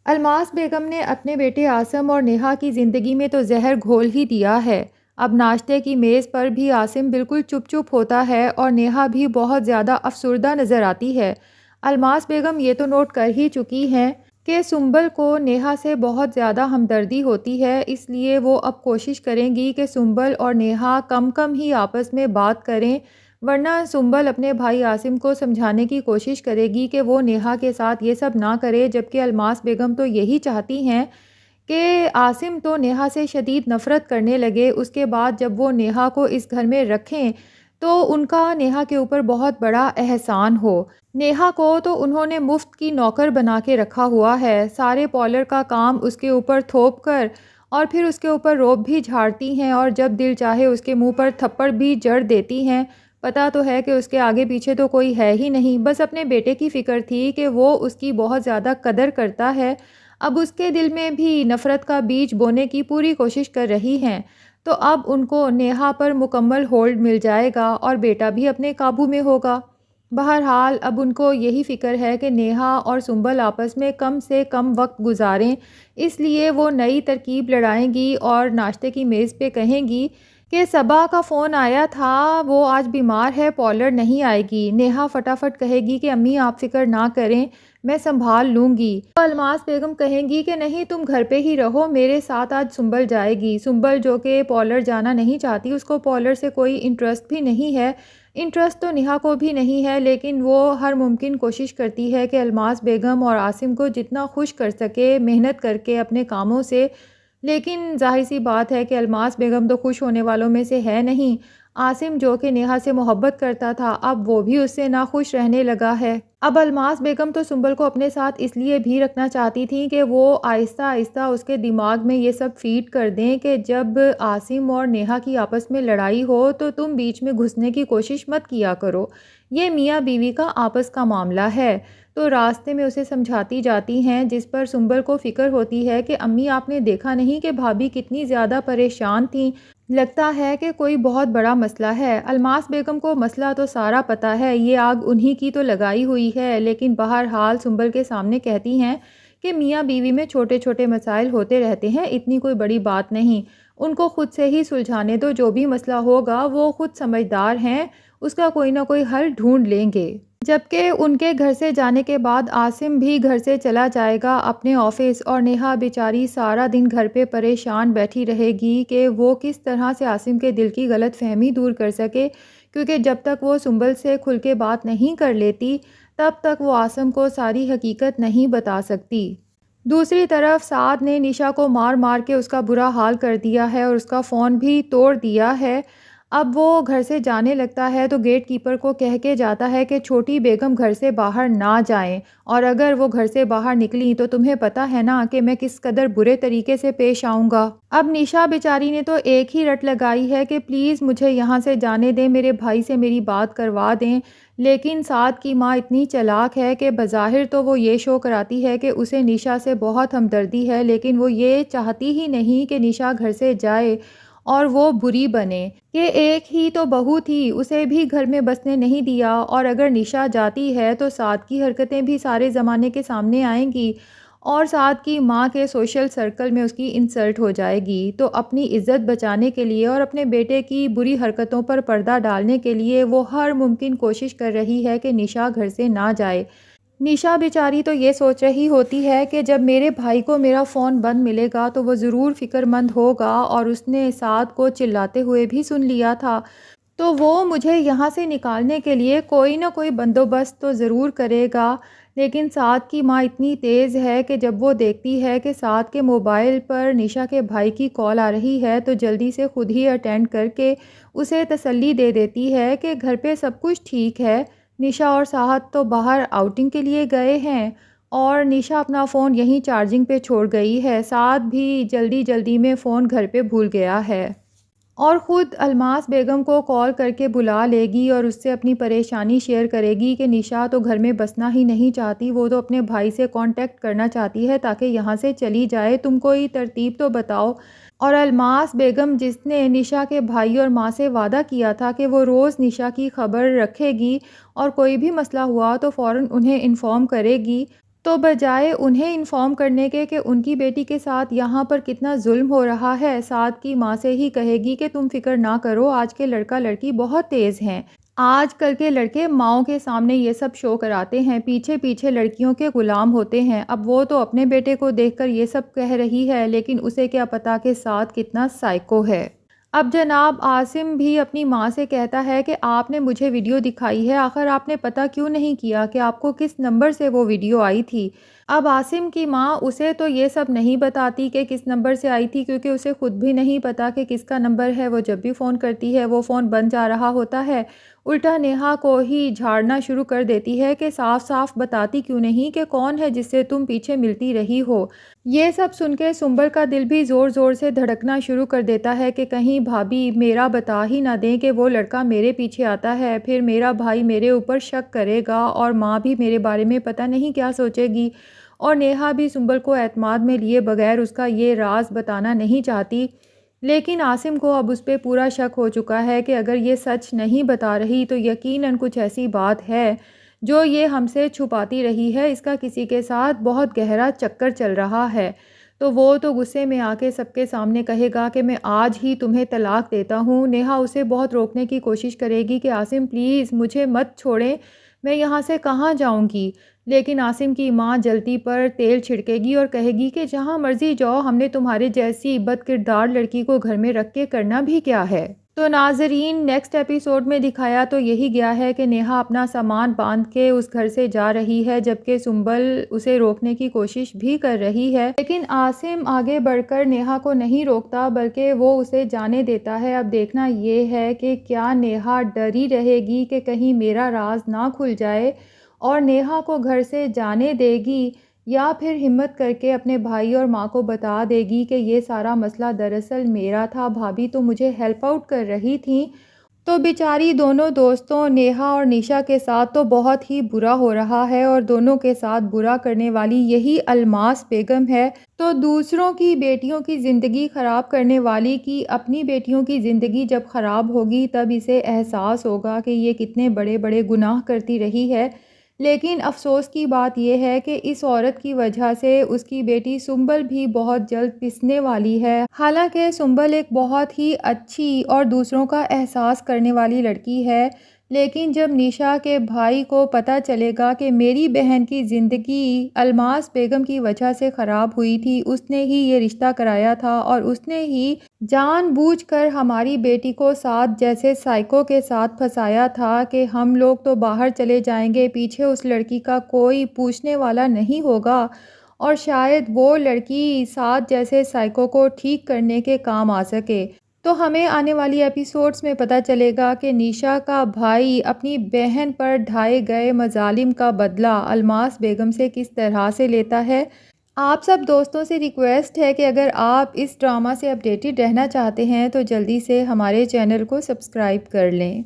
अलमास बेगम ने अपने बेटे आसिम और नेहा की ज़िंदगी में तो ज़हर घोल ही दिया है। अब नाश्ते की मेज़ पर भी आसिम बिल्कुल चुप-चुप होता है और नेहा भी बहुत ज़्यादा अफ़सुर्दा नज़र आती है। अलमास बेगम ये तो नोट कर ही चुकी हैं कि सुंबल को नेहा से बहुत ज़्यादा हमदर्दी होती है, इसलिए वो अब कोशिश करेंगी कि सुंबल और नेहा कम-कम ही आपस में बात करें, वरना सुंबल अपने भाई आसिम को समझाने की कोशिश करेगी कि वो नेहा के साथ ये सब ना करे, जबकि अलमास बेगम तो यही चाहती हैं कि आसिम तो नेहा से शदीद नफ़रत करने लगे। उसके बाद जब वो नेहा को इस घर में रखें, तो उनका नेहा के ऊपर बहुत बड़ा एहसान हो। नेहा को तो उन्होंने मुफ्त की नौकर बना के रखा हुआ है, सारे पार्लर का काम उसके ऊपर थोप कर और फिर उसके ऊपर रोब भी झाड़ती हैं और जब दिल चाहे उसके मुँह पर थप्पड़ भी जड़ देती हैं। पता तो है कि उसके आगे पीछे तो कोई है ही नहीं, बस अपने बेटे की फ़िक्र थी कि वो उसकी बहुत ज़्यादा कदर करता है। अब उसके दिल में भी नफ़रत का बीज बोने की पूरी कोशिश कर रही हैं। तो अब उनको नेहा पर मुकम्मल होल्ड मिल जाएगा और बेटा भी अपने काबू में होगा। बहरहाल अब उनको यही फ़िक्र है कि नेहा और सुंबल आपस में कम से कम वक्त गुजारें, इसलिए वो नई तरकीब लड़ाएंगी और नाश्ते की मेज़ पे कहेंगी कि सबा का फ़ोन आया था, वो आज बीमार है, पार्लर नहीं आएगी। नेहा फटाफट कहेगी कि अम्मी आप फ़िक्र ना करें, मैं सँभाल लूँगी। तो अलमास बेगम कहेंगी कि नहीं तुम घर पे ही रहो, मेरे साथ आज सुंबल जाएगी। सुंबल जो कि पार्लर जाना नहीं चाहती, उसको पार्लर से कोई इंटरेस्ट भी नहीं है। इंटरेस्ट तो नेहा को भी नहीं है, लेकिन वो हर मुमकिन कोशिश करती है कि अलमास बेगम और आसिम को जितना खुश कर सके मेहनत करके अपने कामों से। लेकिन ज़ाहिर-सी बात है कि अलमास बेगम तो खुश होने वालों में से है नहीं। आसिम जो कि नेहा से मोहब्बत करता था, अब वो भी उससे नाखुश रहने लगा है। अब अलमास बेगम तो सुंबल को अपने साथ इसलिए भी रखना चाहती थी कि वो आहिस्ता-आहिस्ता उसके दिमाग में ये सब फ़ीड कर दें कि जब आसिम और नेहा की आपस में लड़ाई हो, तो तुम बीच में घुसने की कोशिश मत किया करो। ये मियाँ-बीवी का आपस का मामला है। तो रास्ते में उसे समझाती जाती हैं, जिस पर सुंबल को फ़िक्र होती है कि अम्मी आपने देखा नहीं कि भाभी कितनी ज़्यादा परेशान थीं, लगता है कि कोई बहुत बड़ा मसला है। अलमास बेगम को मसला तो सारा पता है, ये आग उन्हीं की तो लगाई हुई है, लेकिन बहरहाल सुंबल के सामने कहती हैं कि मियाँ बीवी में छोटे-छोटे मसाइल होते रहते हैं, इतनी कोई बड़ी बात नहीं। उनको खुद से ही सुलझाने दो, जो भी मसला होगा वो खुद समझदार हैं, उसका कोई ना कोई हल ढूँढ लेंगे। जबकि उनके घर से जाने के बाद आसिम भी घर से चला जाएगा अपने ऑफ़िस और नेहा बेचारी सारा दिन घर पे परेशान बैठी रहेगी कि वो किस तरह से आसिम के दिल की गलतफ़हमी दूर कर सके, क्योंकि जब तक वो सुंबल से खुल के बात नहीं कर लेती, तब तक वो आसिम को सारी हकीकत नहीं बता सकती। दूसरी तरफ साद ने निशा को मार-मार के उसका बुरा हाल कर दिया है और उसका फ़ोन भी तोड़ दिया है। अब वो घर से जाने लगता है तो गेट कीपर को कह के जाता है कि छोटी बेगम घर से बाहर ना जाएं, और अगर वो घर से बाहर निकली तो तुम्हें पता है ना कि मैं किस कदर बुरे तरीके से पेश आऊँगा। अब निशा बेचारी ने तो एक ही रट लगाई है कि प्लीज़ मुझे यहाँ से जाने दें, मेरे भाई से मेरी बात करवा दें। लेकिन साद की माँ इतनी चालाक है कि बज़ाहिर तो वो ये शो कराती है कि उसे निशा से बहुत हमदर्दी है, लेकिन वो ये चाहती ही नहीं कि निशा घर से जाए और वो बुरी बने। ये एक ही तो बहू थी, उसे भी घर में बसने नहीं दिया, और अगर निशा जाती है तो साद की हरकतें भी सारे ज़माने के सामने आएंगी और साद की माँ के सोशल सर्कल में उसकी इंसल्ट हो जाएगी। तो अपनी इज़्ज़त बचाने के लिए और अपने बेटे की बुरी हरकतों पर पर्दा डालने के लिए वो हर मुमकिन कोशिश कर रही है कि निशा घर से ना जाए। निशा बेचारी तो ये सोच रही होती है कि जब मेरे भाई को मेरा फ़ोन बंद मिलेगा तो वो ज़रूर फ़िक्रमंद होगा, और उसने साद को चिल्लाते हुए भी सुन लिया था, तो वो मुझे यहाँ से निकालने के लिए कोई ना कोई बंदोबस्त तो ज़रूर करेगा। लेकिन साद की माँ इतनी तेज़ है कि जब वो देखती है कि साद के मोबाइल पर निशा के भाई की कॉल आ रही है, तो जल्दी से खुद ही अटेंड करके उसे तसल्ली दे देती है कि घर पे सब कुछ ठीक है। निशा और साहत तो बाहर आउटिंग के लिए गए हैं और निशा अपना फ़ोन यहीं चार्जिंग पे छोड़ गई है। साथ भी जल्दी-जल्दी में फ़ोन घर पे भूल गया है और ख़ुद अलमास बेगम को कॉल करके बुला लेगी और उससे अपनी परेशानी शेयर करेगी कि निशा तो घर में बसना ही नहीं चाहती, वो तो अपने भाई से कांटेक्ट करना चाहती है ताकि यहाँ से चली जाए, तुम कोई तरतीब तो बताओ। और अलमास बेगम, जिसने निशा के भाई और माँ से वादा किया था कि वो रोज़ निशा की खबर रखेगी और कोई भी मसला हुआ तो फ़ौरन उन्हें इन्फॉर्म करेगी, तो बजाय उन्हें इन्फॉर्म करने के कि उनकी बेटी के साथ यहाँ पर कितना जुल्म हो रहा है, साथ की माँ से ही कहेगी कि तुम फ़िक्र ना करो, आज के लड़का-लड़की बहुत तेज़ हैं। आजकल के लड़के माँओं के सामने ये सब शो कराते हैं, पीछे-पीछे लड़कियों के गुलाम होते हैं। अब वो तो अपने बेटे को देखकर ये सब कह रही है, लेकिन उसे क्या पता कि साथ कितना साइको है। अब जनाब आसिम भी अपनी माँ से कहता है कि आपने मुझे वीडियो दिखाई है, आखिर आपने पता क्यों नहीं किया कि आपको किस नंबर से वो वीडियो आई थी। अब आसिम की माँ उसे तो ये सब नहीं बताती कि किस नंबर से आई थी, क्योंकि उसे खुद भी नहीं पता कि किसका नंबर है। वो जब भी फ़ोन करती है वो फ़ोन बंद जा रहा होता है। उल्टा नेहा को ही झाड़ना शुरू कर देती है कि साफ-साफ बताती क्यों नहीं कि कौन है जिससे तुम पीछे मिलती रही हो। ये सब सुन के सुंबल का दिल भी ज़ोर-ज़ोर से धड़कना शुरू कर देता है कि कहीं भाभी मेरा बता ही ना दें कि वो लड़का मेरे पीछे आता है, फिर मेरा भाई मेरे ऊपर शक करेगा और माँ भी मेरे बारे में पता नहीं क्या सोचेगी। और नेहा भी सुंबल को एतमाद में लिए बगैर उसका ये राज़ बताना नहीं चाहती। लेकिन आसिम को अब उस पे पूरा शक हो चुका है कि अगर ये सच नहीं बता रही तो यकीनन कुछ ऐसी बात है जो ये हमसे छुपाती रही है, इसका किसी के साथ बहुत गहरा चक्कर चल रहा है। तो वो तो गुस्से में आके सबके सामने कहेगा कि मैं आज ही तुम्हें तलाक देता हूँ। नेहा उसे बहुत रोकने की कोशिश करेगी कि आसिम प्लीज़ मुझे मत छोड़ें, मैं यहाँ से कहाँ जाऊँगी। लेकिन आसिम की माँ जलती पर तेल छिड़केगी और कहेगी कि जहाँ मर्ज़ी जाओ, हमने तुम्हारे जैसी बदकिरदार लड़की को घर में रख के करना भी क्या है। तो नाज़रीन नेक्स्ट एपिसोड में दिखाया तो यही गया है कि नेहा अपना सामान बांध के उस घर से जा रही है, जबकि सुंबल उसे रोकने की कोशिश भी कर रही है। लेकिन आसिम आगे बढ़कर नेहा को नहीं रोकता, बल्कि वो उसे जाने देता है। अब देखना ये है कि क्या नेहा डरी रहेगी कि कहीं मेरा राज ना खुल जाए और नेहा को घर से जाने देगी, या फिर हिम्मत करके अपने भाई और माँ को बता देगी कि ये सारा मसला दरअसल मेरा था, भाभी तो मुझे हेल्प आउट कर रही थी। तो बेचारी दोनों दोस्तों नेहा और निशा के साथ तो बहुत ही बुरा हो रहा है और दोनों के साथ बुरा करने वाली यही अलमास बेगम है। तो दूसरों की बेटियों की ज़िंदगी ख़राब करने वाली की अपनी बेटियों की ज़िंदगी जब ख़राब होगी तब इसे एहसास होगा कि ये कितने बड़े-बड़े गुनाह करती रही है। लेकिन अफ़सोस की बात यह है कि इस औरत की वजह से उसकी बेटी सुंबल भी बहुत जल्द पिसने वाली है। हालांकि सुंबल एक बहुत ही अच्छी और दूसरों का एहसास करने वाली लड़की है, लेकिन जब निशा के भाई को पता चलेगा कि मेरी बहन की ज़िंदगी अलमास बेगम की वजह से ख़राब हुई थी, उसने ही ये रिश्ता कराया था और उसने ही जानबूझकर हमारी बेटी को साथ जैसे साइको के साथ फंसाया था कि हम लोग तो बाहर चले जाएंगे, पीछे उस लड़की का कोई पूछने वाला नहीं होगा और शायद वो लड़की साथ जैसे साइको को ठीक करने के काम आ सके। तो हमें आने वाली एपिसोड्स में पता चलेगा कि निशा का भाई अपनी बहन पर ढाए गए मजालिम का बदला अलमास बेगम से किस तरह से लेता है। आप सब दोस्तों से रिक्वेस्ट है कि अगर आप इस ड्रामा से अपडेटेड रहना चाहते हैं तो जल्दी से हमारे चैनल को सब्सक्राइब कर लें।